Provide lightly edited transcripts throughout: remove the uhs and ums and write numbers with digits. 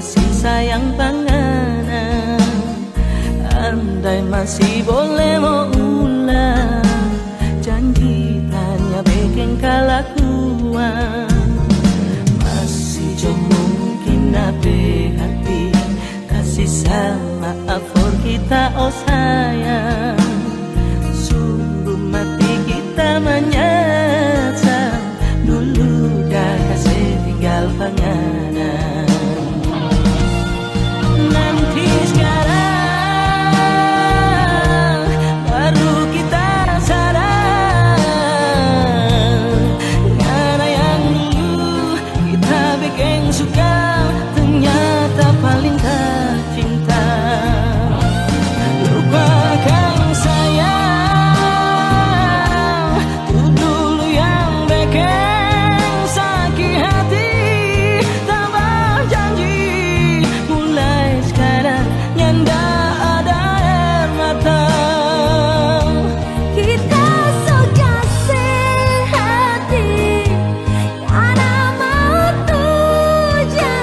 kasih sayang panganan. Andai masih boleh mau ulang, janji tanya bikin kelakuan. Masih jauh mungkin nabe hati kasih sama for kita oh sayang. Suruh mati kita menyata, dulu dah kasih tinggal panganan. Nanti sekarang baru kita sadar, karena yang dulu kita bikin suka ternyata paling tak cinta. Lupakan sayang, itu dulu yang bikin sakit hati. Tambah janji mulai sekarang nyanda ada air mata. Kita so kasih hati, karena mau tujuan.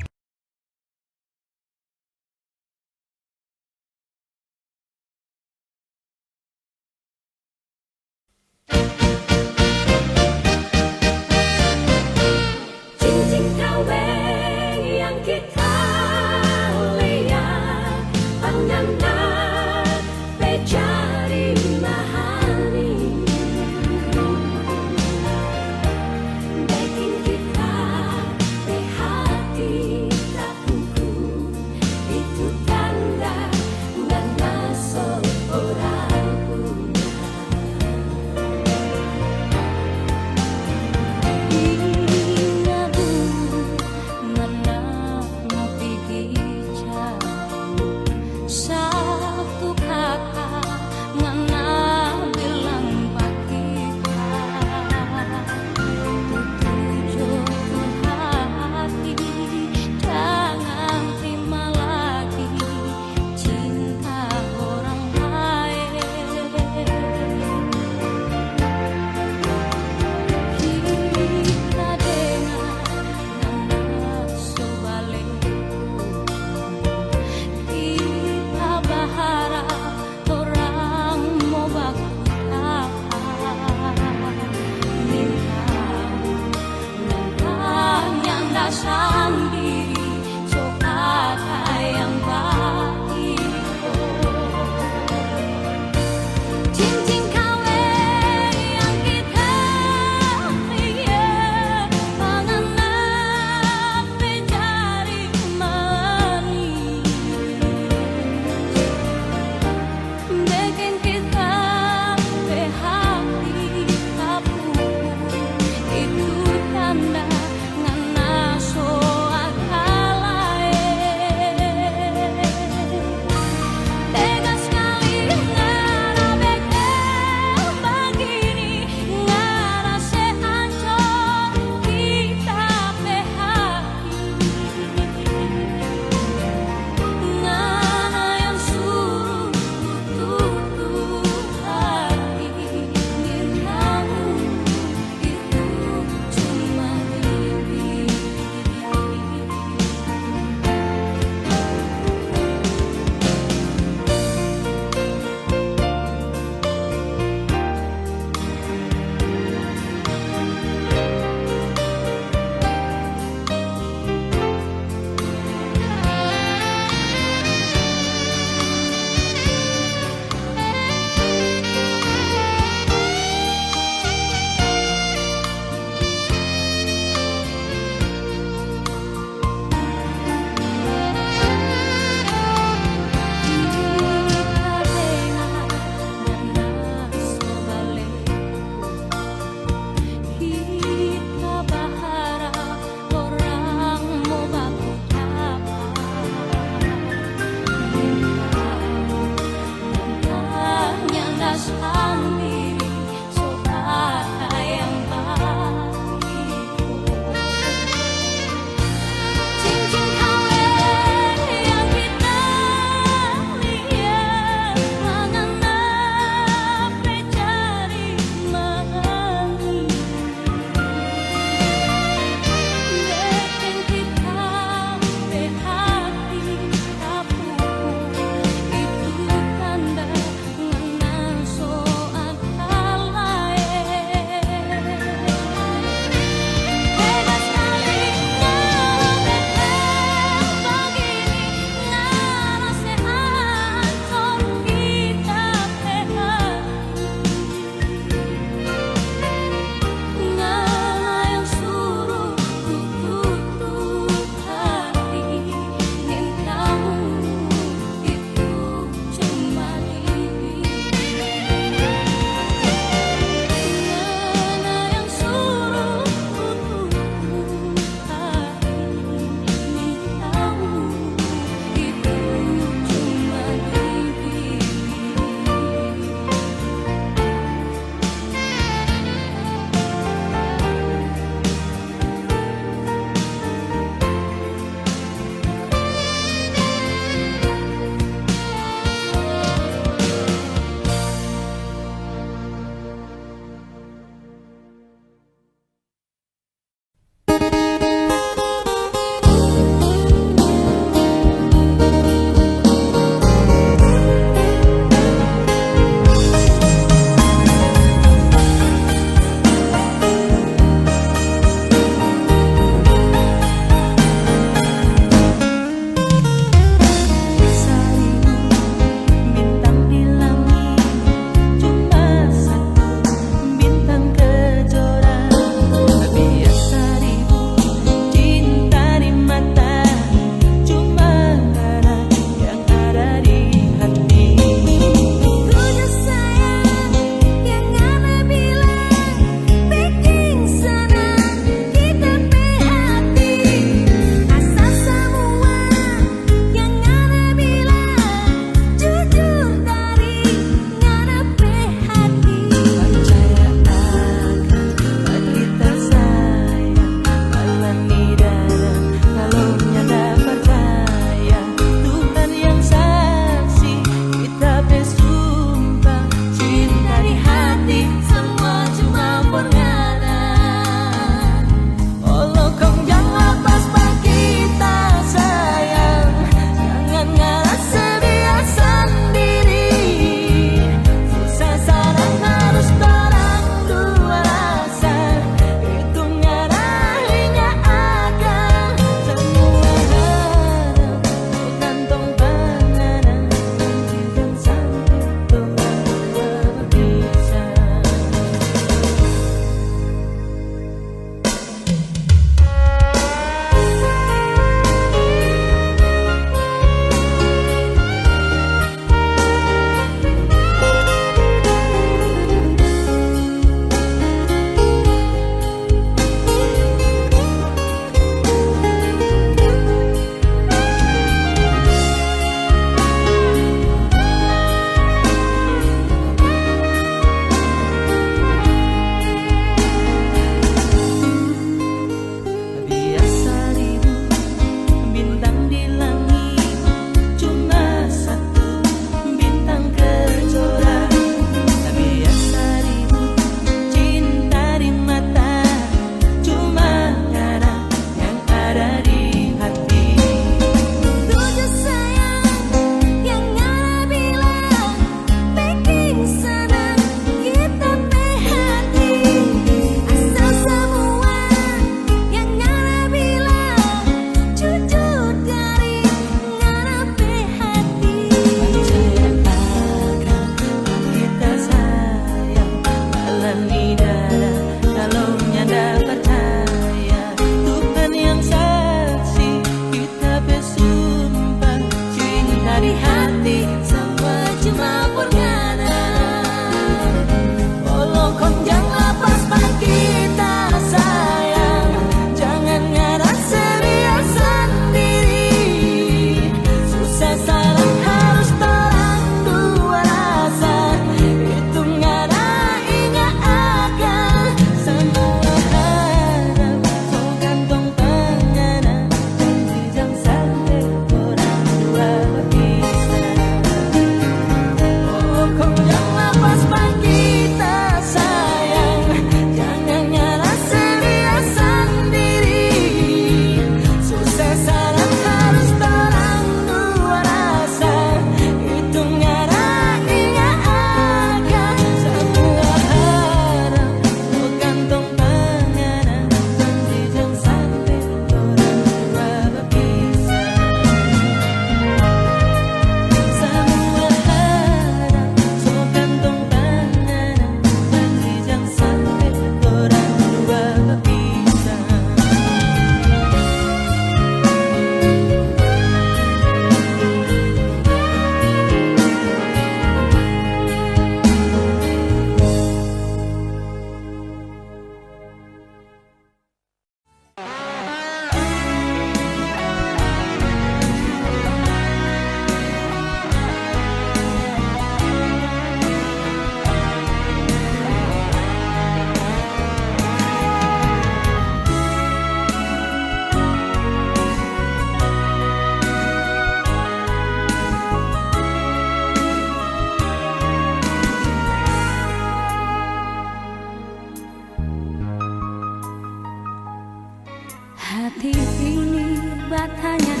Hati ini bertanya,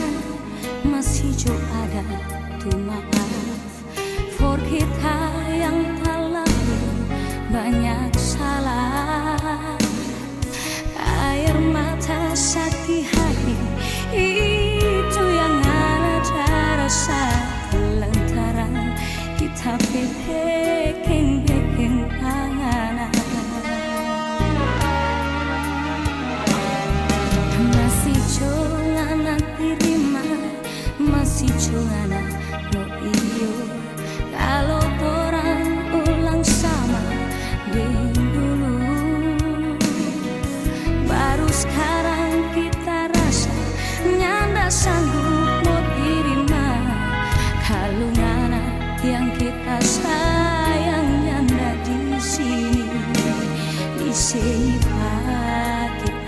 masih jauh ada tuh maaf for kita yang terlalu banyak salah. Air mata sakit hati itu yang ada rasa lantaran kita peking panganan. Masih jangan terima, masih jangan no iyo. Kalau orang ulang sama dulu, baru sekarang kita rasa nyanda sanggup mau terima. Kalau ngana yang kita sayang nyanda di sini, di sini kita.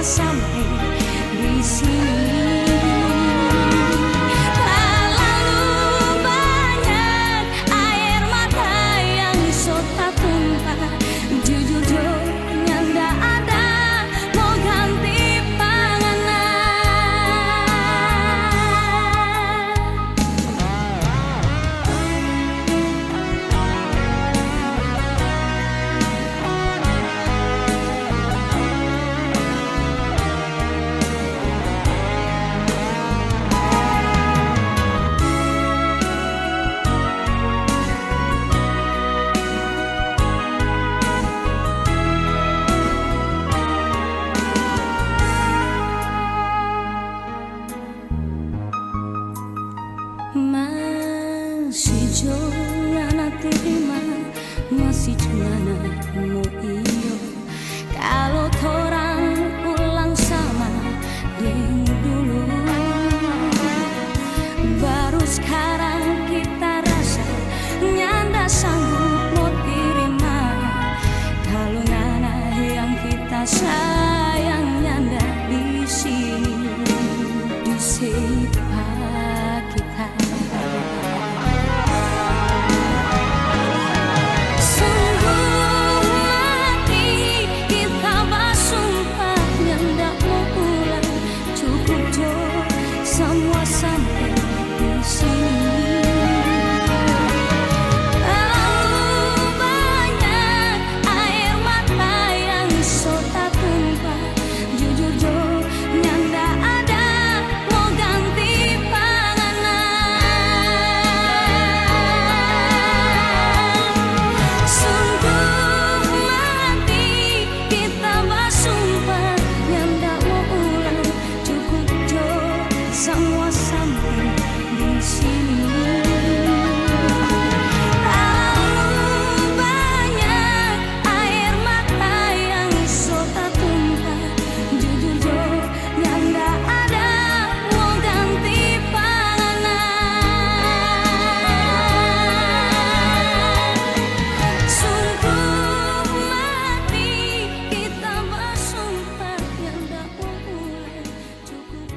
Sampai di sini terlalu banyak air mata yang sota tumpah. Jujur nyanda ada mau ganti masih jangan terima, masih jangan mau iyo. Kalau orang ulang sama yang dulu, baru sekarang kita rasa nyanda sanggup mau terima. Kalau nana yang kita sayang nyanda di sini, di sini kita. Semua sampai di sini. Terlalu banyak air mata yang sota tumpah. Jujur nyanda ada mau ganti panganan. Sungguh mati kita bersumpah nyanda mau ulang. Cukup semua sampai di sini. Terlalu banyak air mata yang sota tumpah. Jujur nyanda ada mau ganti panganan. Sungguh mati kita bersumpah nyanda mau ulang. Cukup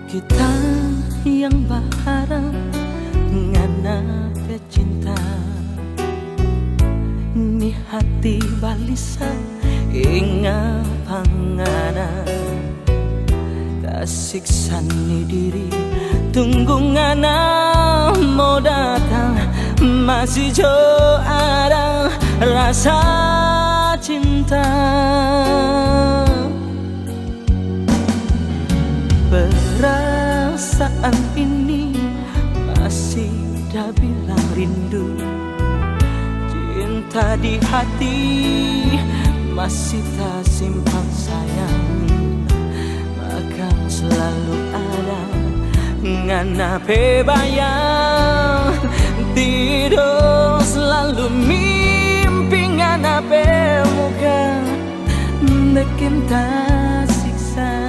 Kita yang berharap ngana pecinta, ni hati balisa inga pangana, kasiksa ni diri tunggu ngana mau datang, masih jauh ada rasa cinta. Perasaan ini masih dah bilang rindu, cinta di hati masih tak simpan sayang, maka selalu ada ngana pe bayang, tidur selalu mimpi ngana pe muka bikin tak siksa.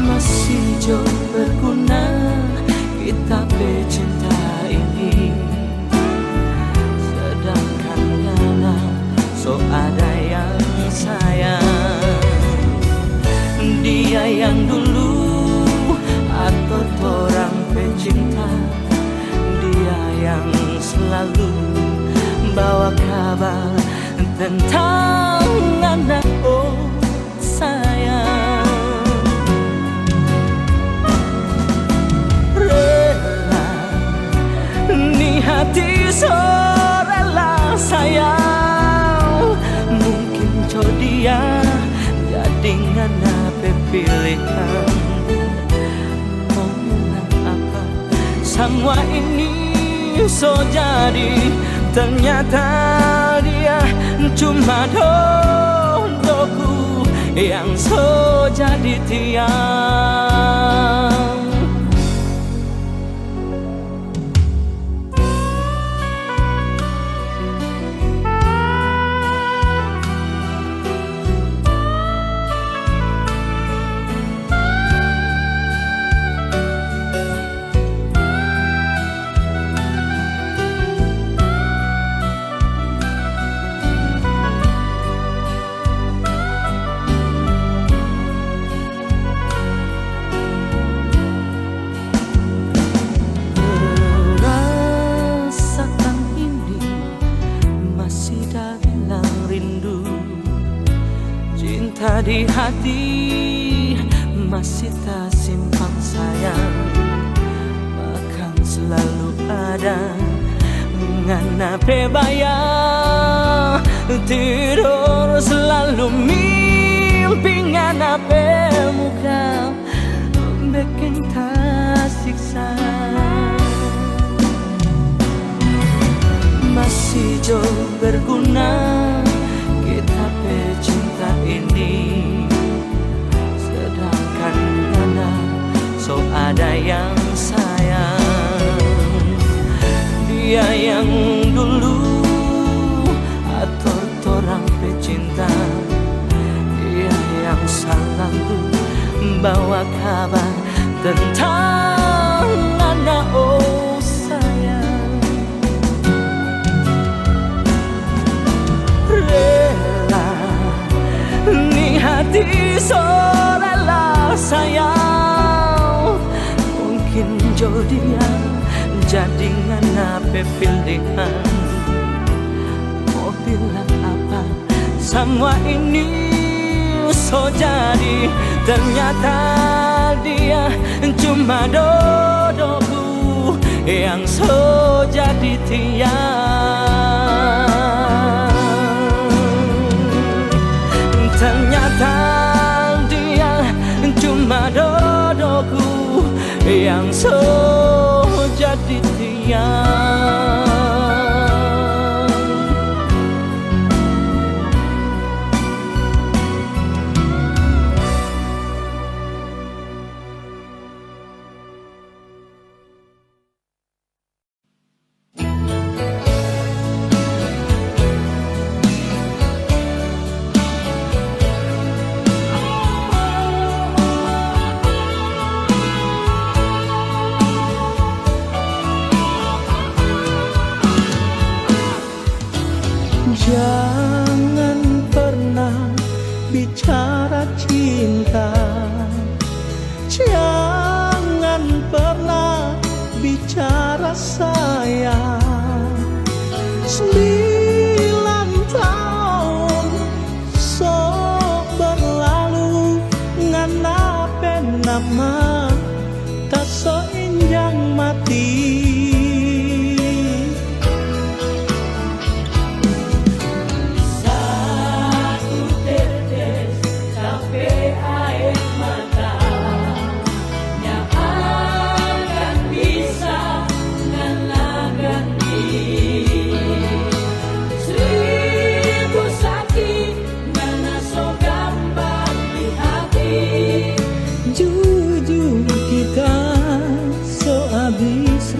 Masih jauh berguna kita pecinta ini, sedangkan ngana so ada yang sayang. Dia yang dulu atau orang pecinta, dia yang selalu bawa kabar tentang anak oh sayang. Rela ni hati so rela sayang, mungkin dia jadi ngana pilihan. Mau bilang apa semua ini so jadi, ternyata dia cuma dodoku yang so jadi tiang. Cinta di hati masih tak simpan sayang, akan selalu ada ngana pe bayang, tidur selalu mimpi ngana pe muka bikin tak siksa. Masih jauh berguna kita pecinta ini, sedangkan ngana so ada yang sayang. Dia yang dulu atau orang pecinta, dia yang selalu bawa kabar tentang ngana oh sayang. Rela ni hati so rela sayang, mungkin dia jadi ngana pe pilihan. Mau bilang apa semua ini so jadi, ternyata dia cuma dodoku yang so jadi tiang. Ternyata dia cuma dodoku yang so jadi tiang. mah tak so injang mati. Satu tetes sampai air mata yang akan bisa ganti. Seribu sakit mana so gambar di hati. Jujur kita so abis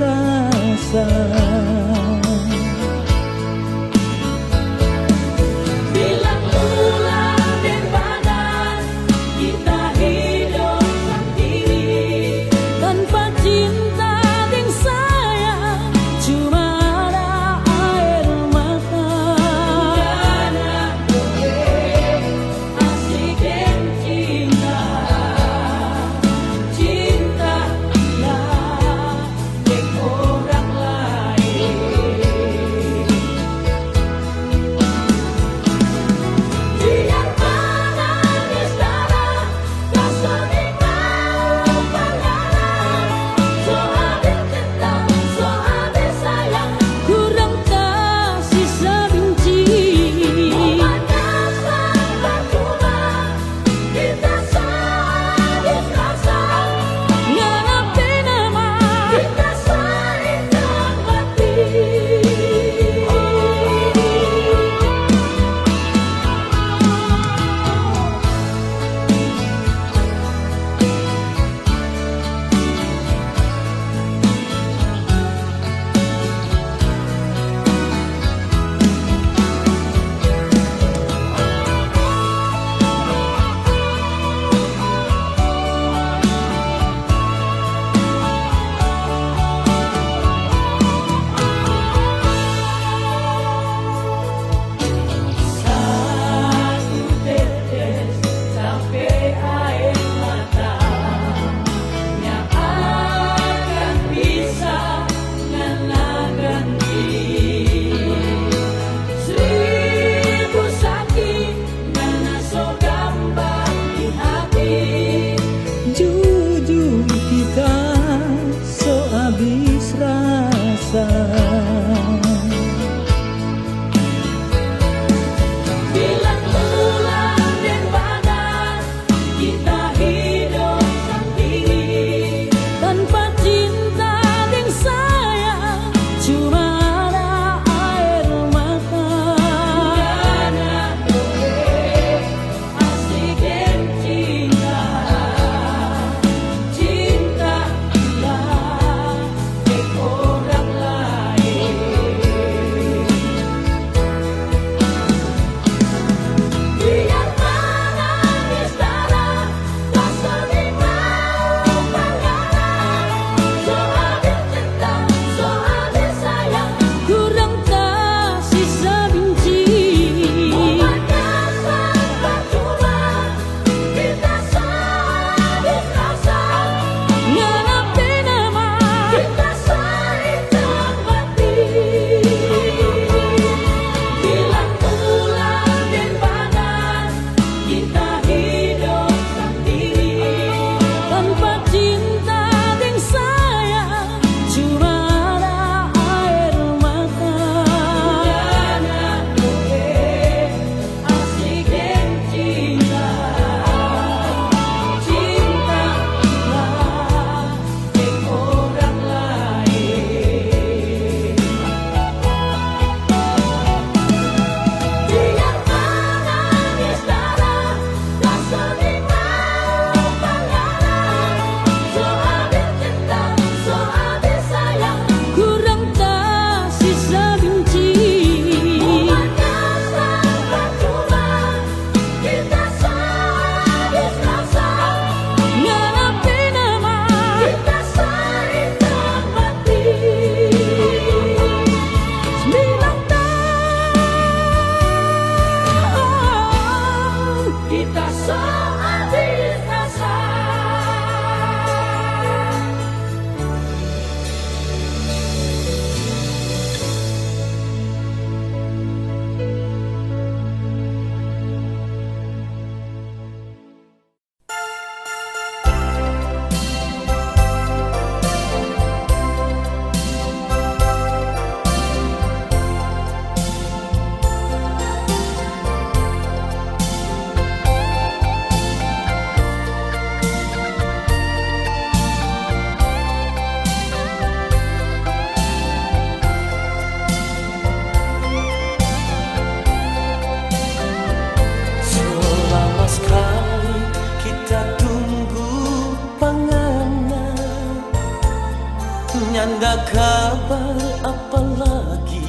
Nyanda kabar apalagi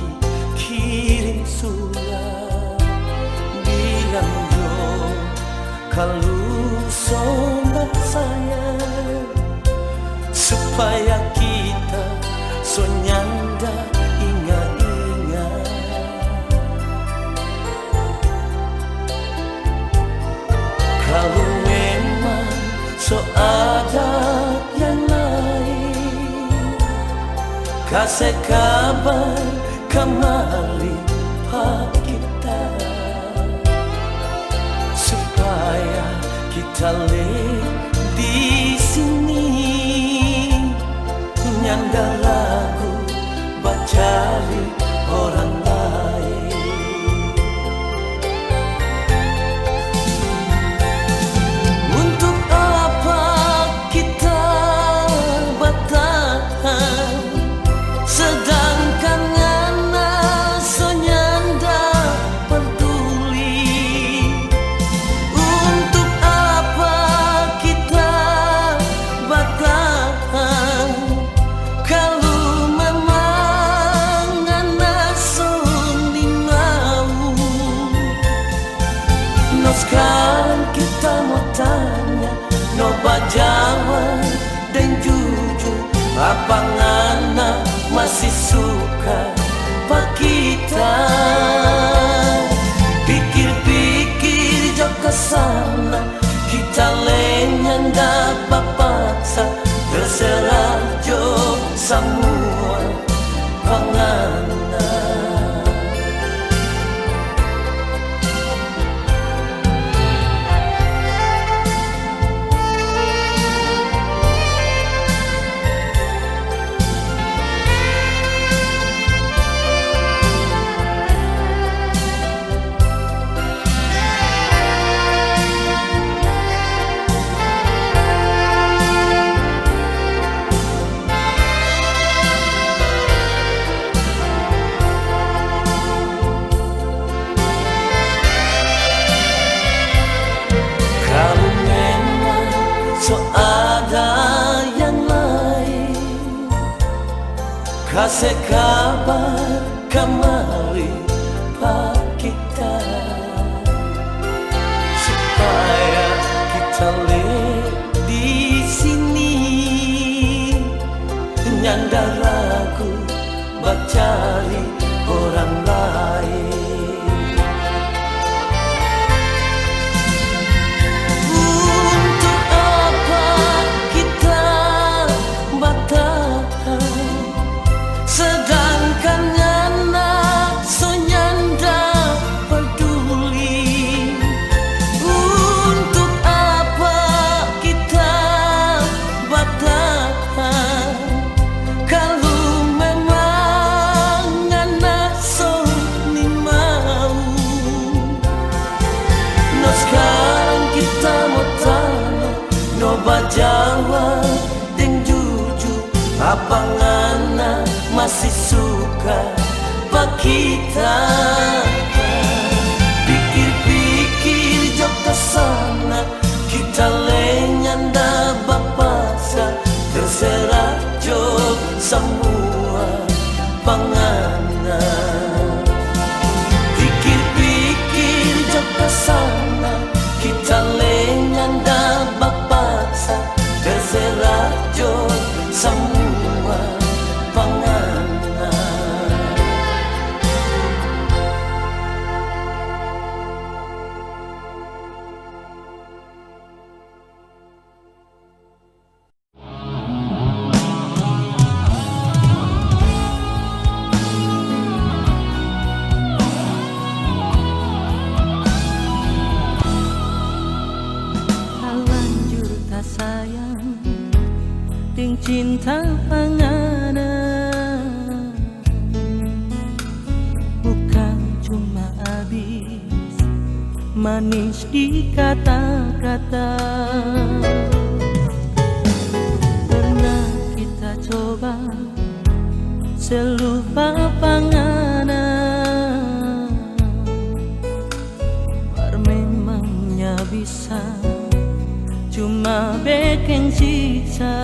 kirim surat bilang yo kalau sobat sayang supaya kita so nyanda ingat-ingat. Kalau memang so ada yang lain, kasih kabar kembali pak kita supaya kita di sini nyanda lagu bacari orang lain. Untuk apa kita bertahan sedangkan ngana senyanda peduli? Untuk apa kita bertahan kalau memang ngana sundi mau? No sekarang kita mau tanya, no bajawab dan jujur, apa ngana masih suka pak kita? Pikir-pikir jauh kesana, kita lenyan dapat paksa, terserah jo semua pangana. Kalau memang so ada yang lain, kasih kabar kembali pak kita supaya kita di sini nyanda lagu bacari orang lain. Untuk apa kita bertahan sedangkan ngana so nyanda peduli? Untuk apa kita bertahan kalau memang ngana so ni mau? No sekarang kita mau tanya, no bajawab dan jujur, apa ngana masih suka pak kita? Pikir-pikir jauh kesana, kita lenyan dapat paksa, terserah jo semua pangana. Pikir-pikir jauh kesana, kita lenyan dapat paksa, terserah jo semua pangana. Lanjut tak sayang ting cinta pangana, bukan cuma habis manis di kata-kata. Pernah kita coba selupa pangana, par memangnya bisa cuma bikin siksa.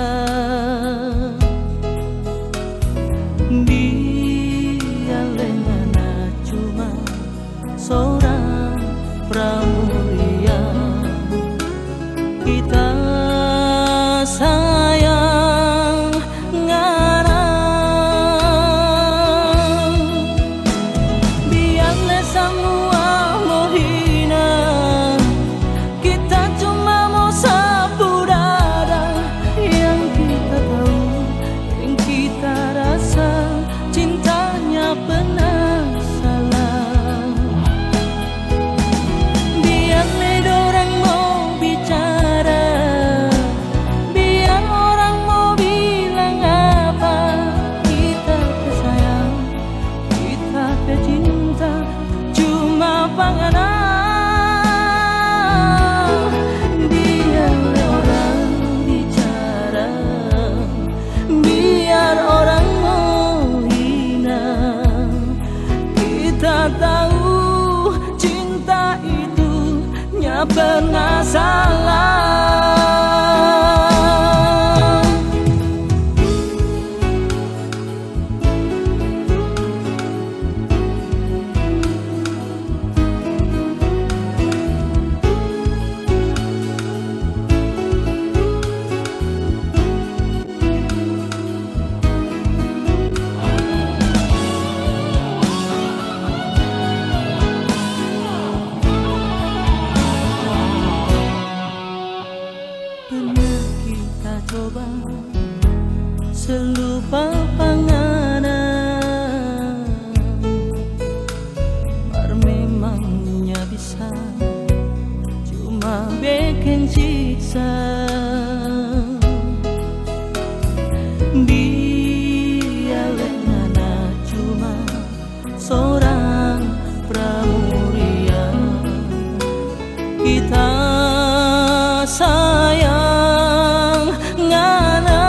pernah salah. Pernah kita coba selupa panganan, mar memangnya bisa cuma bikin siksa. Biarlah nana cuma seorang pramuria, kita sayang ngana.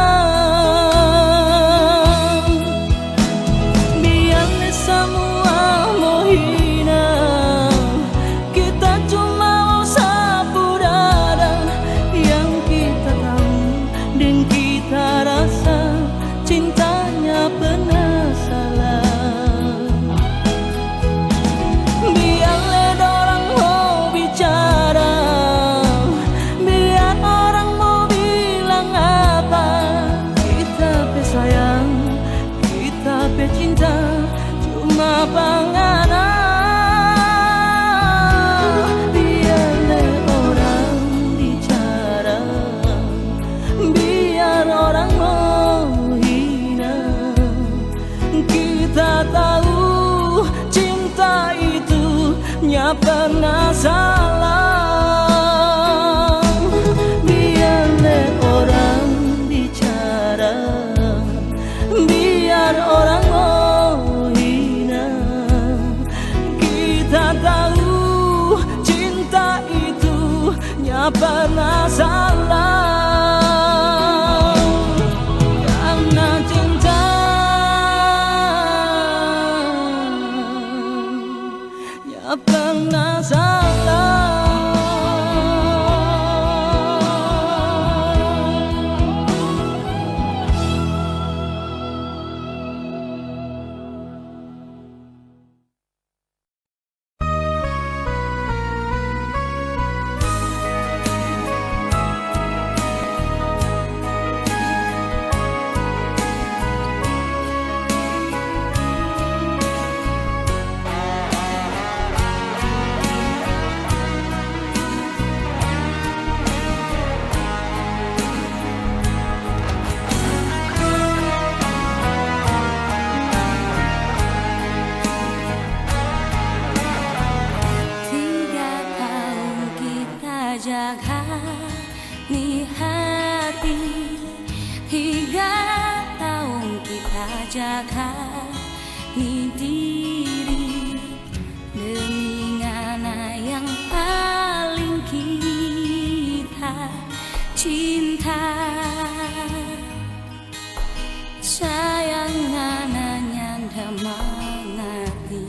Biarlah semua menghina, kita cuma sapu dada. Yang kita tahu dan kita rasa cintanya pernah salah. Biarlah orang mau bicara, biar orang mau bilang apa, kita pe sayang, kita pe cinta cuma panganan. Biarlah orang bicara, biar orang mau hina, kita tahu cinta itu nya pernah salah. Biarlah orang bicara, biar orang mau hina, kita tahu cinta itu nya pernah salah. Karena cinta nya pernah salah. Jaga nih hati, 3 tahun kita jaga nih diri, demi ngana yang paling kita cinta. Sayang ngana nyanda mengerti,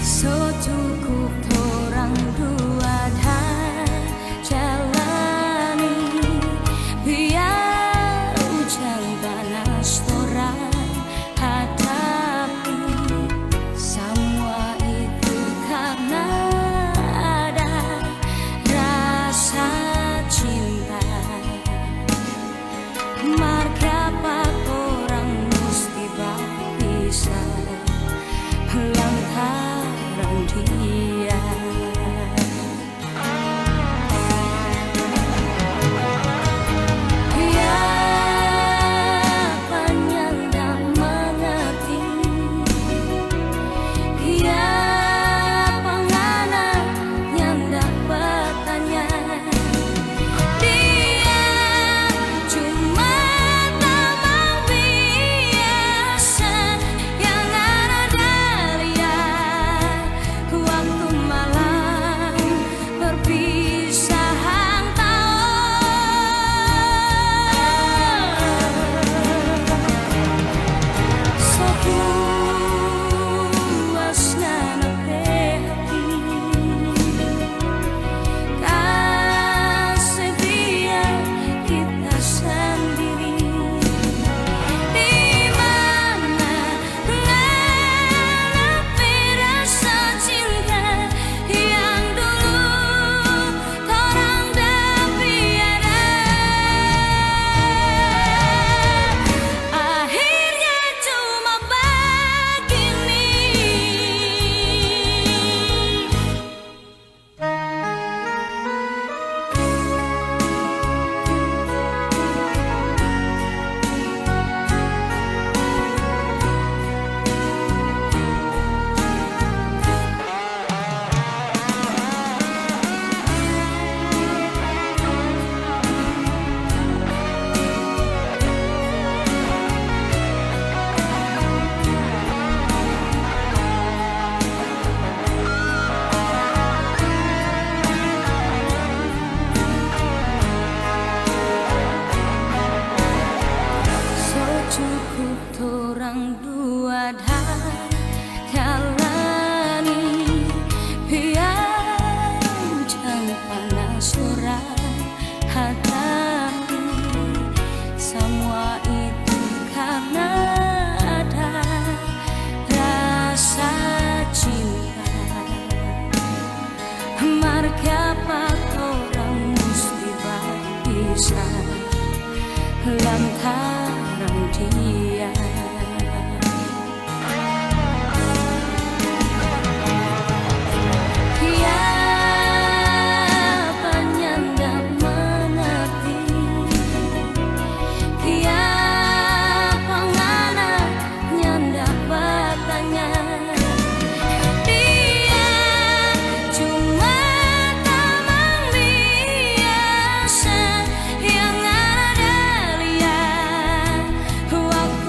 so cukup orang dua dah jalani. Biar hujan panas orang hadapi, semua itu karena ada rasa cinta. Margapa orang mesti bisa lantaran dia. bisa lantaran dia. Siapa nyandak mengerti, siapa ngana nyandak bertanya. Dia cuma teman biasa yang ada lihat waktu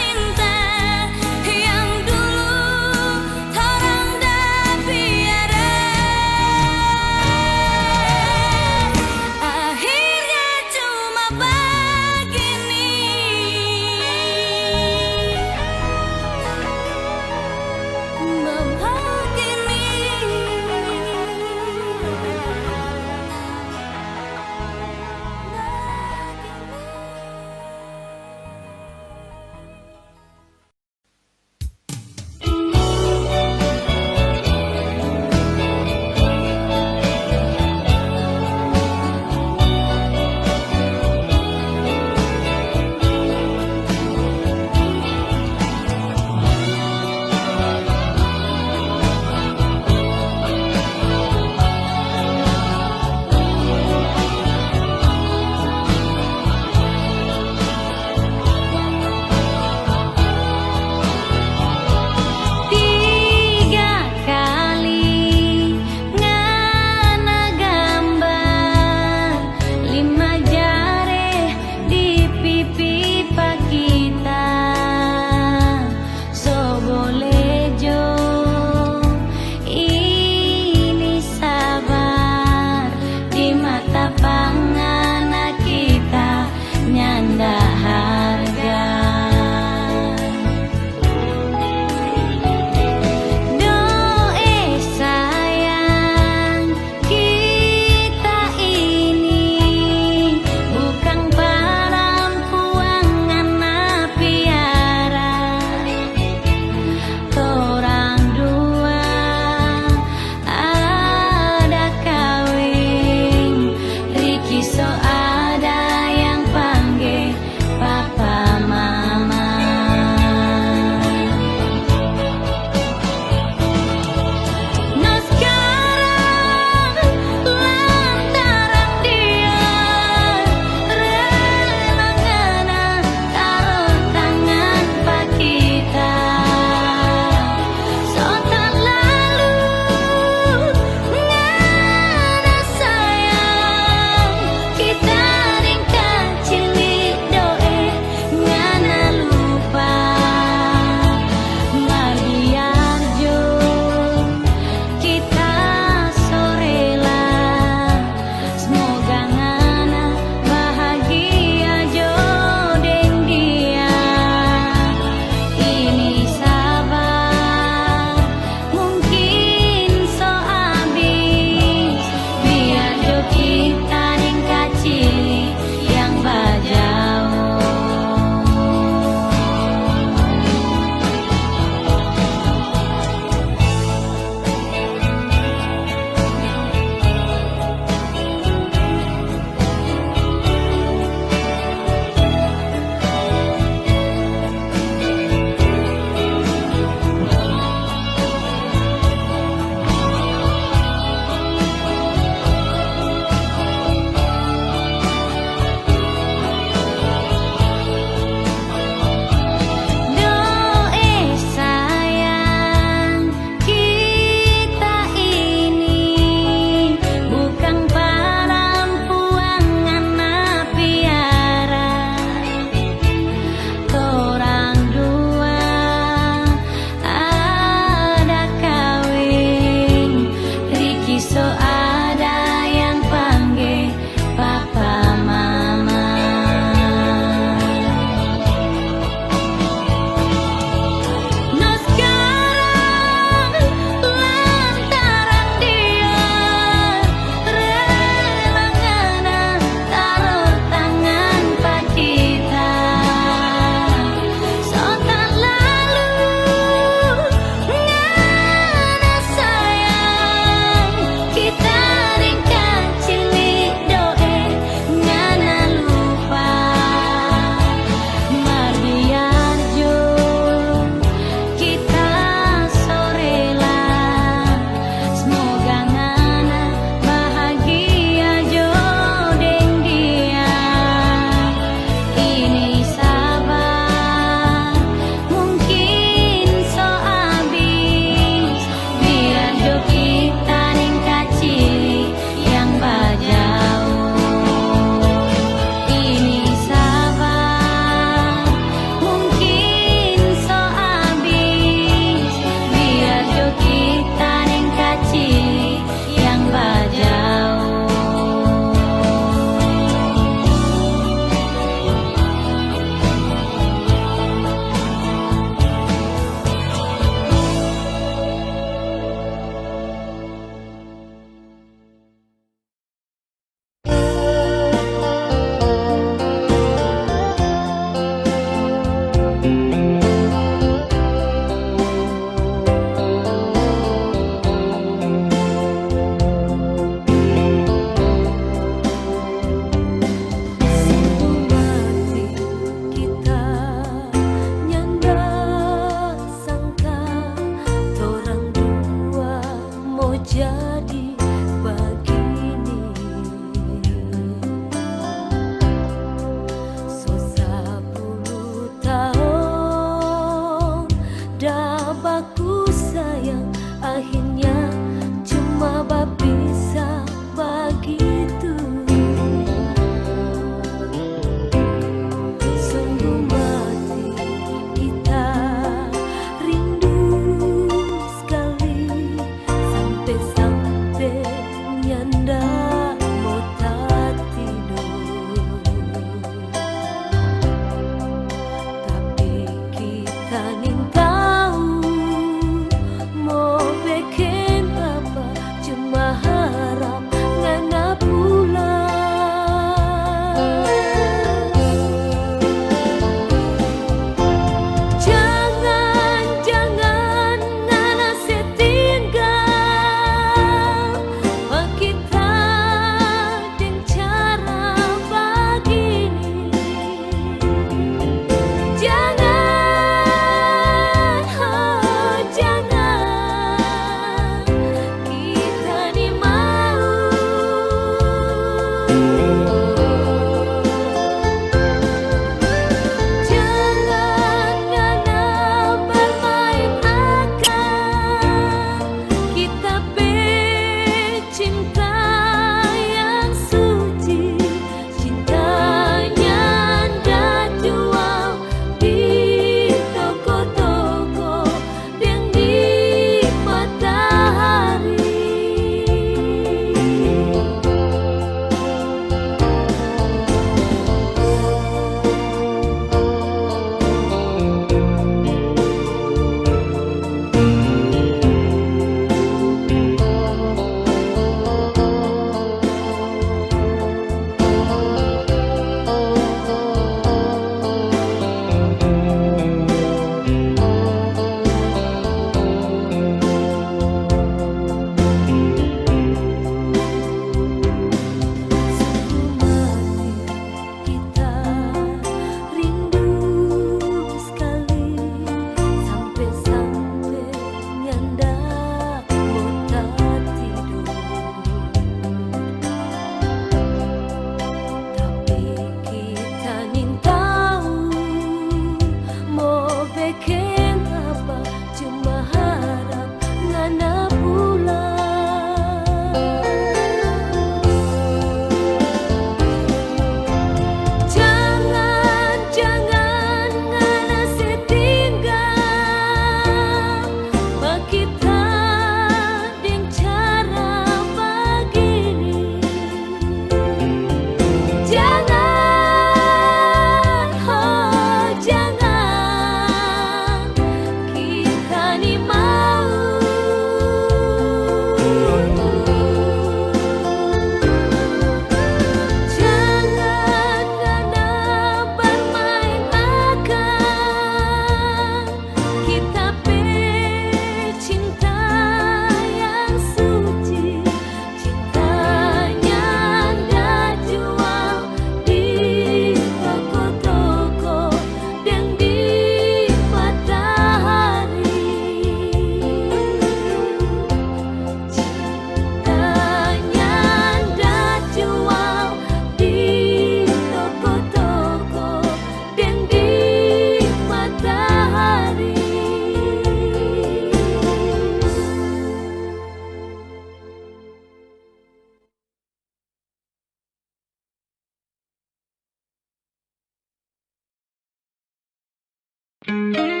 Thank